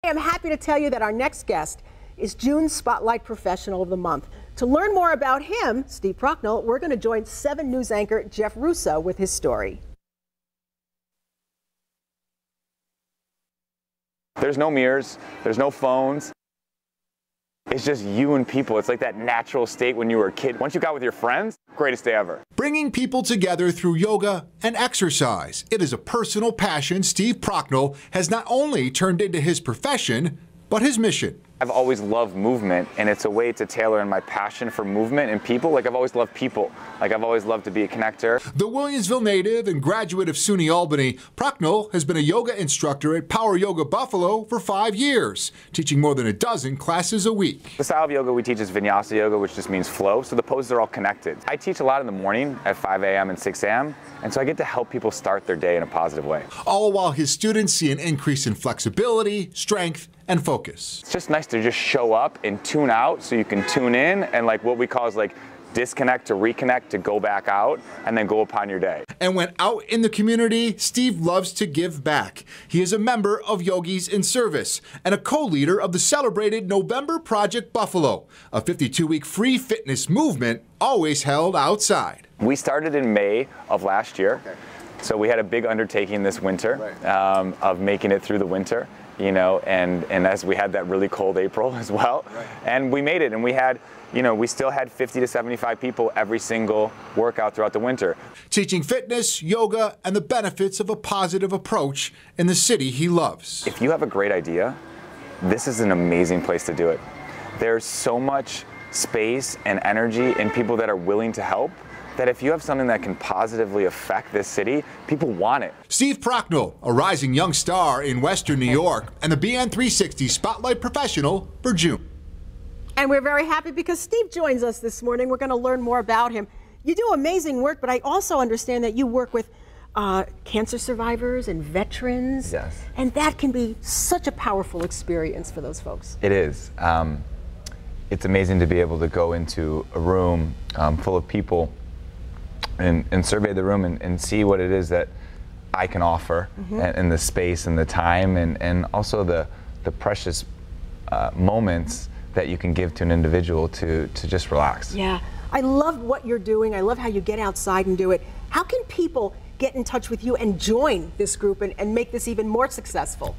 I'm happy to tell you that our next guest is June's Spotlight Professional of the Month. To learn more about him, Steve Procknal, we're going to join 7 News anchor Jeff Russo with his story. There's no mirrors, there's no phones. It's just you and people. It's like that natural state when you were a kid. Once you got with your friends, greatest day ever. Bringing people together through yoga and exercise. It is a personal passion Steve Procknal has not only turned into his profession, but his mission. I've always loved movement, and it's a way to tailor in my passion for movement and people. Like, I've always loved people. Like, I've always loved to be a connector. The Williamsville native and graduate of SUNY Albany, Procknal has been a yoga instructor at Power Yoga Buffalo for 5 years, teaching more than a dozen classes a week. The style of yoga we teach is vinyasa yoga, which just means flow, so the poses are all connected. I teach a lot in the morning at 5 a.m. and 6 a.m., and so I get to help people start their day in a positive way. All while his students see an increase in flexibility, strength, and focus. It's just nice to just show up and tune out so you can tune in and like what we call is like disconnect to reconnect to go back out and then go upon your day. And when out in the community, Steve loves to give back. He is a member of Yogis in Service and a co-leader of the celebrated November Project Buffalo, a 52-week free fitness movement always held outside. We started in May of last year. Okay. So we had a big undertaking this winter of making it through the winter. You know, and as we had that really cold April as well, and we made it, and we had, you know, we still had 50 to 75 people every single workout throughout the winter. Teaching fitness, yoga, and the benefits of a positive approach in the city he loves. If you have a great idea, this is an amazing place to do it. There's so much space and energy and people that are willing to help, that if you have something that can positively affect this city, people want it. Steve Procknal, a rising young star in Western New York, and the BN 360 Spotlight Professional for June. And we're very happy because Steve joins us this morning. We're going to learn more about him. You do amazing work, but I also understand that you work with cancer survivors and veterans. Yes. And that can be such a powerful experience for those folks. It is. It's amazing to be able to go into a room full of people and survey the room and see what it is that I can offer, and the space and the time and also the precious moments that you can give to an individual to just relax. Yeah, I love what you're doing. I love how you get outside and do it. How can people get in touch with you and join this group and make this even more successful?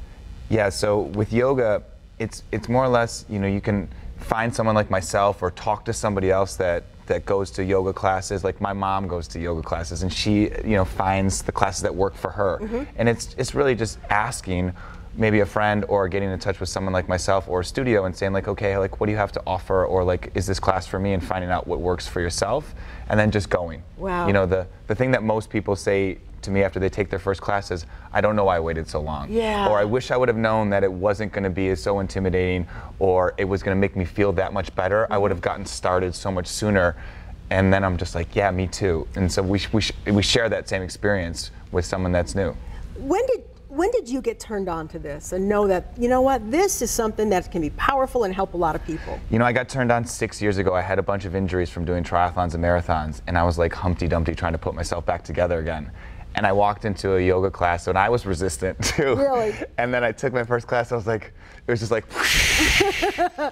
Yeah, so with yoga, it's more or less, you know, you can find someone like myself or talk to somebody else that goes to yoga classes. Like my mom goes to yoga classes and she, you know, finds the classes that work for her. And it's really just asking maybe a friend or getting in touch with someone like myself or a studio and saying like, okay, like what do you have to offer, or like, is this class for me, and finding out what works for yourself and then just going. Wow. You know, the thing that most people say to me after they take their first class is, I don't know why I waited so long. Yeah. Or I wish I would have known that it wasn't going to be so intimidating, or it was going to make me feel that much better. I would have gotten started so much sooner. And then I'm just like, yeah, me too. And so we share that same experience with someone that's new. When did you get turned on to this and know that, you know what, this is something that can be powerful and help a lot of people? You know, I got turned on 6 years ago. I had a bunch of injuries from doing triathlons and marathons, and I was like Humpty Dumpty trying to put myself back together again. And I walked into a yoga class, and I was resistant too. Really? And then I took my first class. I was like, it was just like,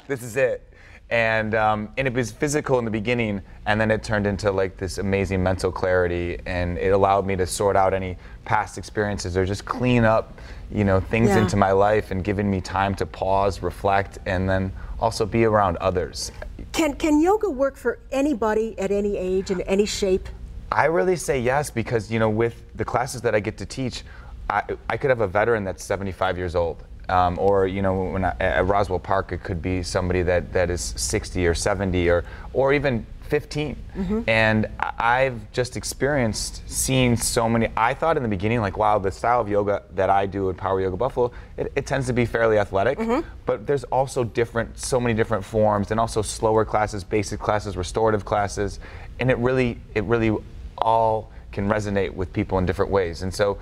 this is it. And it was physical in the beginning, and then it turned into like this amazing mental clarity, and it allowed me to sort out any past experiences or just clean up, you know, things into my life, and giving me time to pause, reflect, and then also be around others. Can yoga work for anybody at any age and any shape? I really say yes, because, you know, with the classes that I get to teach, I could have a veteran that's 75 years old. Or, you know, at Roswell Park, it could be somebody that is 60 or 70 or even 15. And I've just seeing so many. I thought in the beginning, like, wow, the style of yoga that I do at Power Yoga Buffalo, it tends to be fairly athletic, but there's also so many different forms, and also slower classes, basic classes, restorative classes, and it really all can resonate with people in different ways. And so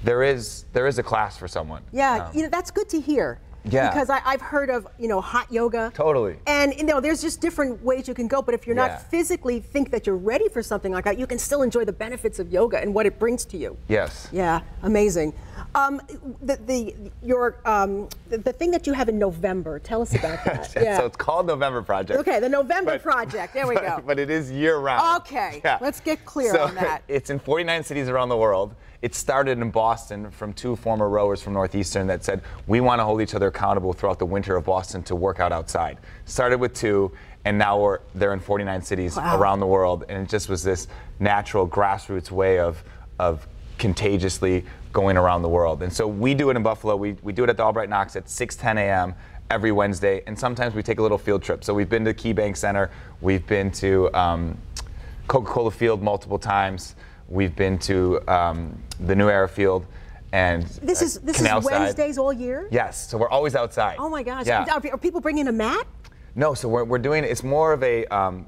there is a class for someone. Yeah, you know, that's good to hear. Yeah. Because I've heard of, hot yoga. Totally. And, there's just different ways you can go. But if you're Yeah. not physically think that you're ready for something like that, you can still enjoy the benefits of yoga and what it brings to you. Yes. Yeah, amazing. The thing that you have in November, tell us about that. So it's called November Project. Okay, the November Project. There we go. But it is year round. Okay, Yeah. let's get clear on that. It's in 49 cities around the world. It started in Boston from 2 former rowers from Northeastern that said, we want to hold each other accountable throughout the winter of Boston to work out outside. Started with 2, and now they're in 49 cities around the world. And it just was this natural grassroots way of contagiously going around the world. And so we do it in Buffalo. We do it at the Albright Knox at 6:10 a.m. every Wednesday. And sometimes we take a little field trip. So we've been to KeyBank Center. We've been to Coca-Cola Field multiple times. We've been to the New Era Field, and This is Wednesdays all year? Yes, so we're always outside. Oh my gosh. Yeah. Are people bringing a mat? No, so we're doing, it's more of a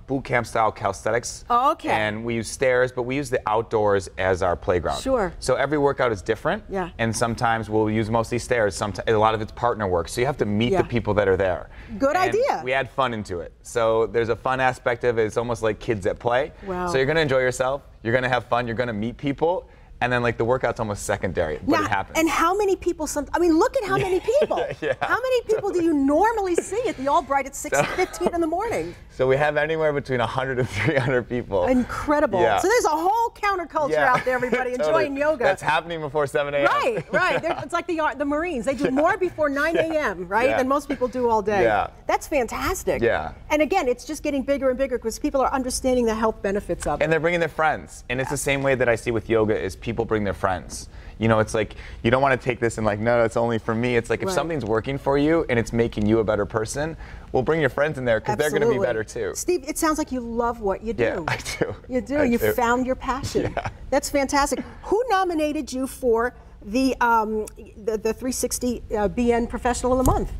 boot camp style calisthenics. Oh, okay. And we use stairs, but we use the outdoors as our playground. Sure. So every workout is different. Yeah. And sometimes we'll use mostly stairs. Sometimes a lot of it's partner work. So you have to meet the people that are there. Good And idea. we add fun into it. So there's a fun aspect of it. It's almost like kids at play. Wow. So you're going to enjoy yourself. You're going to have fun. You're going to meet people. And then the workout's almost secondary, but it happens. And how many people, look at how many people. Yeah. How many people do you normally see at the Albright at 6:15 in the morning? So we have anywhere between 100 and 300 people. Incredible. Yeah. So there's a whole counterculture out there, everybody, enjoying yoga. That's happening before 7 a.m. Right. It's like the Marines. They do more before 9 a.m., right, than most people do all day. Yeah. That's fantastic. Yeah. And again, it's just getting bigger and bigger because people are understanding the health benefits of it. And they're bringing their friends. And it's the same way that I see with yoga is people bring their friends. It's like, you don't want to take this and no, it's only for me. It's like if something's working for you and it's making you a better person, well, bring your friends in there because they're going to be better too. Steve, it sounds like you love what you do. Yeah, I do. You do. You found your passion. Yeah. That's fantastic. Who nominated you for the 360 BN Professional of the Month?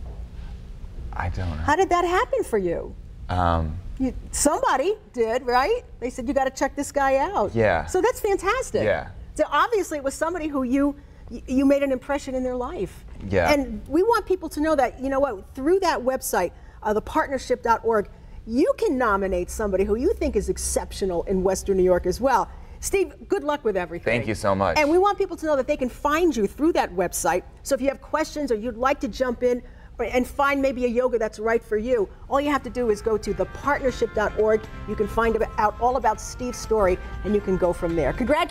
I don't know. How did that happen for you? Somebody did, right? They said, you got to check this guy out. Yeah. So that's fantastic. Yeah. So obviously it was somebody who you made an impression in their life. Yeah. And we want people to know that, through that website, thepartnership.org, you can nominate somebody who you think is exceptional in Western New York as well. Steve, good luck with everything. Thank you so much. And we want people to know that they can find you through that website. So if you have questions or you'd like to jump in and find maybe a yoga that's right for you, all you have to do is go to thepartnership.org. You can find out all about Steve's story, and you can go from there. Congratulations.